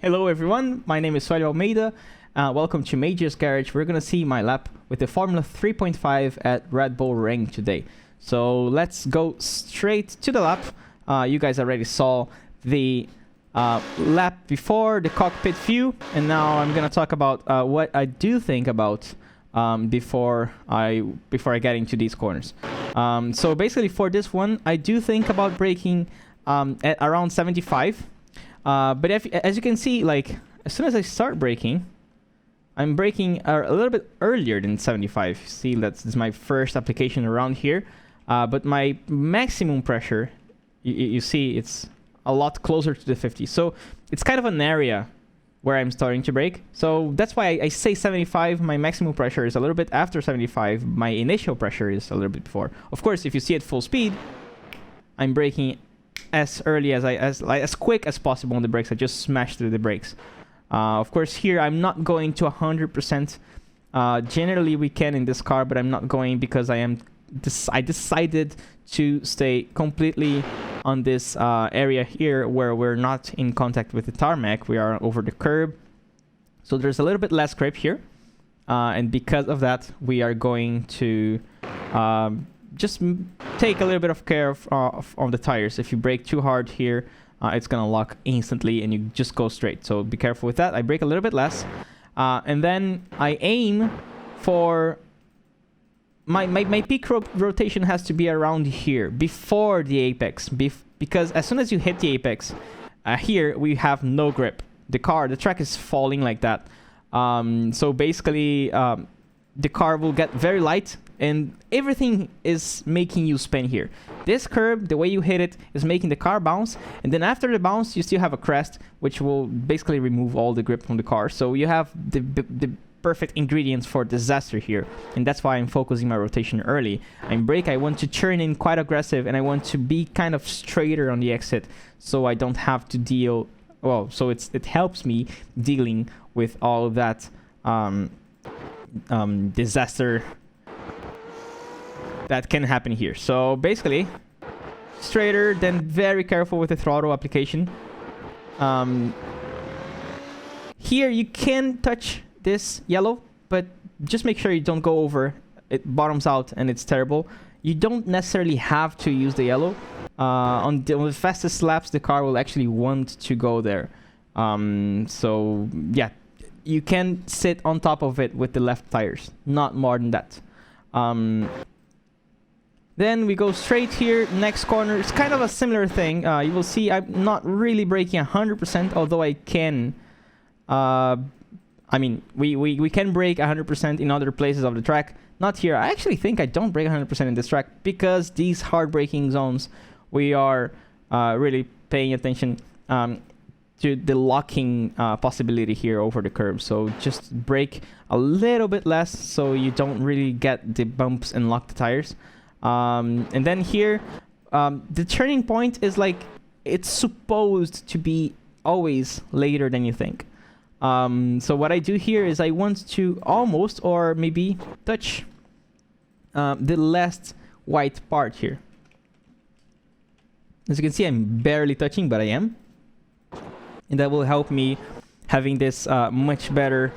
Hello everyone, my name is Suellio Almeida. Welcome to Major's Garage. We're going to see my lap with the Formula 3.5 at Red Bull Ring today. So let's go straight to the lap. You guys already saw the lap before, the cockpit view, and now I'm going to talk about what I do think about before I get into these corners. So basically for this one, I do think about braking at around 75. But as you can see, like as soon as I start braking, I'm braking a little bit earlier than 75. See, this is my first application around here. But my maximum pressure, you see, it's a lot closer to the 50. So it's kind of an area where I'm starting to brake. So that's why I say 75. My maximum pressure is a little bit after 75. My initial pressure is a little bit before. Of course, if you see at full speed, I'm braking as early as quick as possible on the brakes. I just smash through the brakes. Of course, here I'm not going to 100%. Generally, we can in this car, but I'm not going because I decided to stay completely on this area here where we're not in contact with the tarmac. We are over the curb, so there's a little bit less grip here, and because of that, we are going to just take a little bit of care on the tires. If you brake too hard here, it's gonna lock instantly and you just go straight. So be careful with that. I brake a little bit less, and then I aim for my peak rotation has to be around here before the apex, because as soon as you hit the apex, here we have no grip. The track is falling like that. So basically, the car will get very light, and everything is making you spin here. This curb, the way you hit it, is making the car bounce, and then after the bounce, you still have a crest, which will basically remove all the grip from the car. So you have the perfect ingredients for disaster here, and that's why I'm focusing my rotation early. I'm brake, I want to turn in quite aggressive, and I want to be kind of straighter on the exit, so I don't have to deal. Well, so it helps me dealing with all of that disaster that can happen here. So basically, straighter, then very careful with the throttle application. Here you can touch this yellow, but just make sure you don't go over. It bottoms out and it's terrible. You don't necessarily have to use the yellow. On the fastest laps, the car will actually want to go there. So yeah, you can sit on top of it with the left tires, not more than that. Then we go straight here, next corner. It's kind of a similar thing. You will see I'm not really braking 100%, although I can. I mean, we can brake 100% in other places of the track. Not here. I actually think I don't brake 100% in this track because these hard braking zones, we are really paying attention to the locking possibility here over the curb. So just brake a little bit less so you don't really get the bumps and lock the tires. And then here, the turning point is like, it's supposed to be always later than you think. So what I do here is I want to almost, or maybe touch the last white part here. As you can see, I'm barely touching, but I am. And that will help me having this much better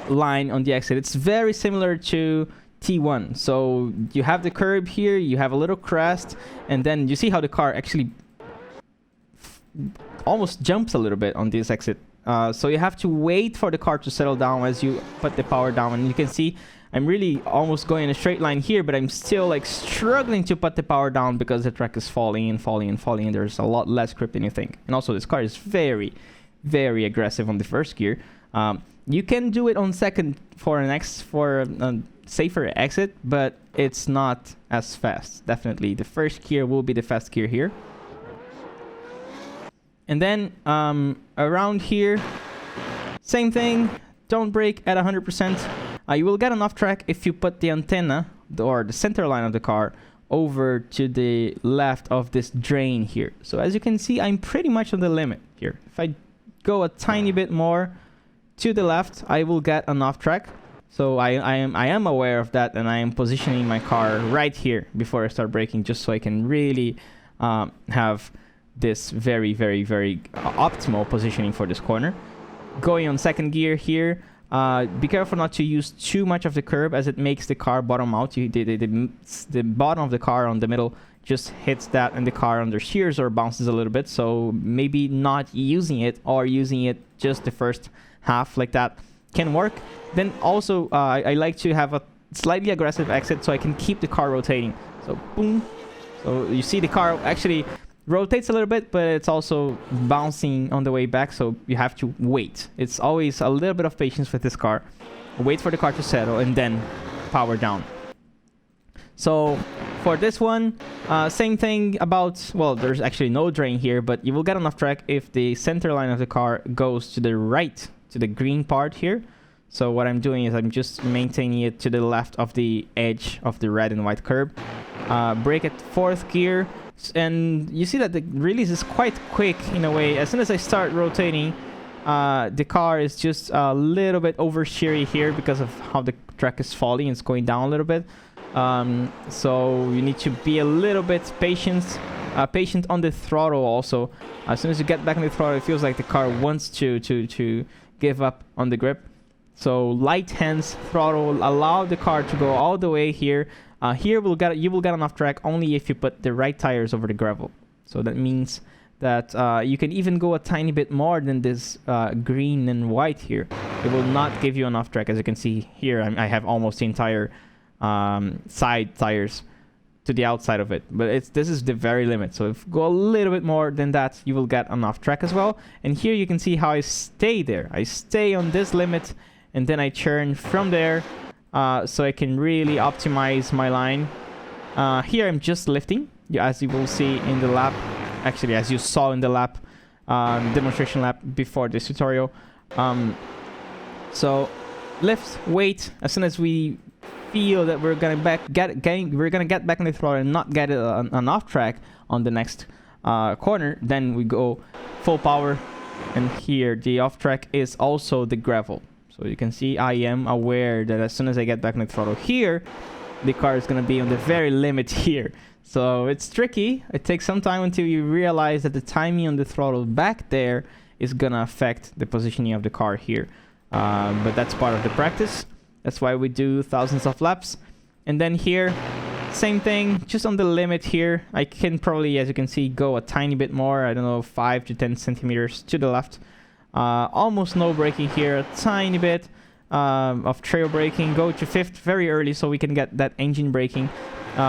line on the exit. It's very similar to T1. So you have the curb here, you have a little crest, and then you see how the car actually almost jumps a little bit on this exit. So you have to wait for the car to settle down as you put the power down. And you can see I'm really almost going in a straight line here, but I'm still like struggling to put the power down because the track is falling and falling and falling, and there's a lot less grip than you think. And also this car is very, very aggressive on the first gear. You can do it on second for a safer exit, but it's not as fast. Definitely the first gear will be the fast gear here. And then around here, same thing. Don't brake at 100%. You will get an off track if you put the antenna or the center line of the car over to the left of this drain here. So as you can see, I'm pretty much on the limit here. If I go a tiny bit more to the left, I will get an off track. So I am aware of that, and I am positioning my car right here before I start braking, just so I can really have this very, very, very optimal positioning for this corner. going on second gear here. Be careful not to use too much of the curb, as it makes the car bottom out. The bottom of the car on the middle just hits that, and the car under shears or bounces a little bit. So maybe not using it, or using it just the first half like that can work. Then also I like to have a slightly aggressive exit so I can keep the car rotating. So boom. So you see the car actually rotates a little bit, but it's also bouncing on the way back, so you have to wait. It's always a little bit of patience with this car. Wait for the car to settle and then power down. So for this one, same thing about, well, there's actually no drain here, but you will get enough track if the center line of the car goes to the right, to the green part here. So what I'm doing is I'm just maintaining it to the left of the edge of the red and white curb. Brake at fourth gear. And you see that the release is quite quick in a way. As soon as I start rotating, the car is just a little bit over sheary here because of how the track is falling. It's going down a little bit. So you need to be a little bit patient on the throttle also. As soon as you get back on the throttle, it feels like the car wants to give up on the grip. So light hands throttle, allow the car to go all the way here. Here you will get enough track only if you put the right tires over the gravel. So that means that you can even go a tiny bit more than this green and white here. It will not give you enough track. As you can see here, I have almost the entire side tires to the outside of it. But this is the very limit. So if you go a little bit more than that, you will get enough track as well. And here you can see how I stay there. I stay on this limit, and then I turn from there. So I can really optimize my line. Here I'm just lifting, as you will see in the lap. Actually, as you saw in the lap, demonstration lap before this tutorial. So lift, wait. As soon as we feel that we're gonna get back on the throttle and not get enough track on the next corner, then we go full power. And here the off track is also the gravel. So you can see I am aware that as soon as I get back on the throttle here, the car is going to be on the very limit here. So it's tricky. It takes some time until you realize that the timing on the throttle back there is going to affect the positioning of the car here. But that's part of the practice. That's why we do thousands of laps. And then here, same thing, just on the limit here. I can probably, as you can see, go a tiny bit more. I don't know, 5 to 10 centimeters to the left. Almost no braking here, a tiny bit of trail braking. Go to fifth very early so we can get that engine braking.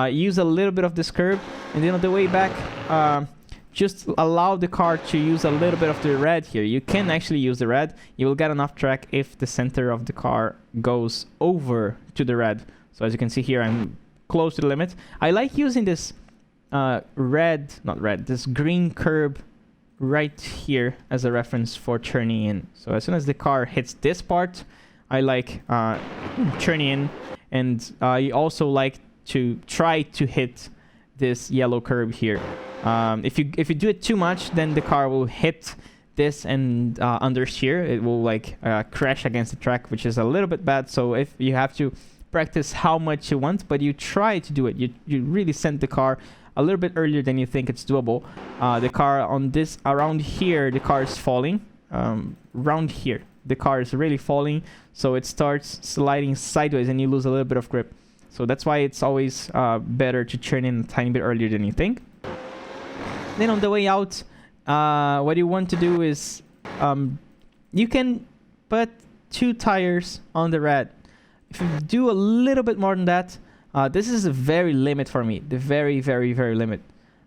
Use a little bit of this curb, and then on the way back, just allow the car to use a little bit of the red here. You can actually use the red. You will get enough track if the center of the car goes over to the red. So as you can see here, I'm close to the limit. I like using this this green curb right here as a reference for turning in. So as soon as the car hits this part, I like turning in, and I also like to try to hit this yellow curb here. If you do it too much, then the car will hit this and under shear. It will like crash against the track, which is a little bit bad. So if you have to practice how much you want, but you try to do it, you really send the car a little bit earlier than you think it's doable. The car on this, around here, the car is falling. Around here, the car is really falling. So it starts sliding sideways and you lose a little bit of grip. So that's why it's always better to turn in a tiny bit earlier than you think. Then on the way out, what you want to do is you can put 2 tires on the red. If you do a little bit more than that, this is a very limit for me. The very, very, very limit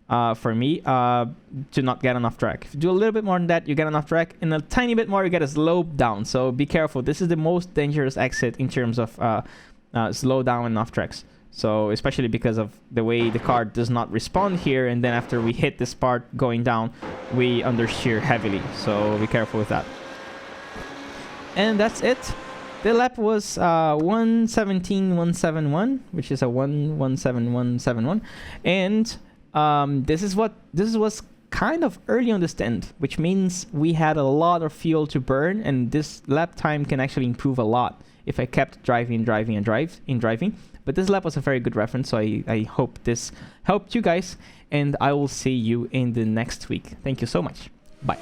for me to not get enough track. If you do a little bit more than that, you get enough track. And a tiny bit more, you get a slope down. So be careful. This is the most dangerous exit in terms of slow down and off tracks. So especially because of the way the car does not respond here. And then after we hit this part going down, we understeer heavily. So be careful with that. And that's it. The lap was 1:17.171, which is a 1:17.171, and this was kind of early on the stand, which means we had a lot of fuel to burn, and this lap time can actually improve a lot if I kept driving. But this lap was a very good reference, so I hope this helped you guys, and I will see you in the next week. Thank you so much. Bye.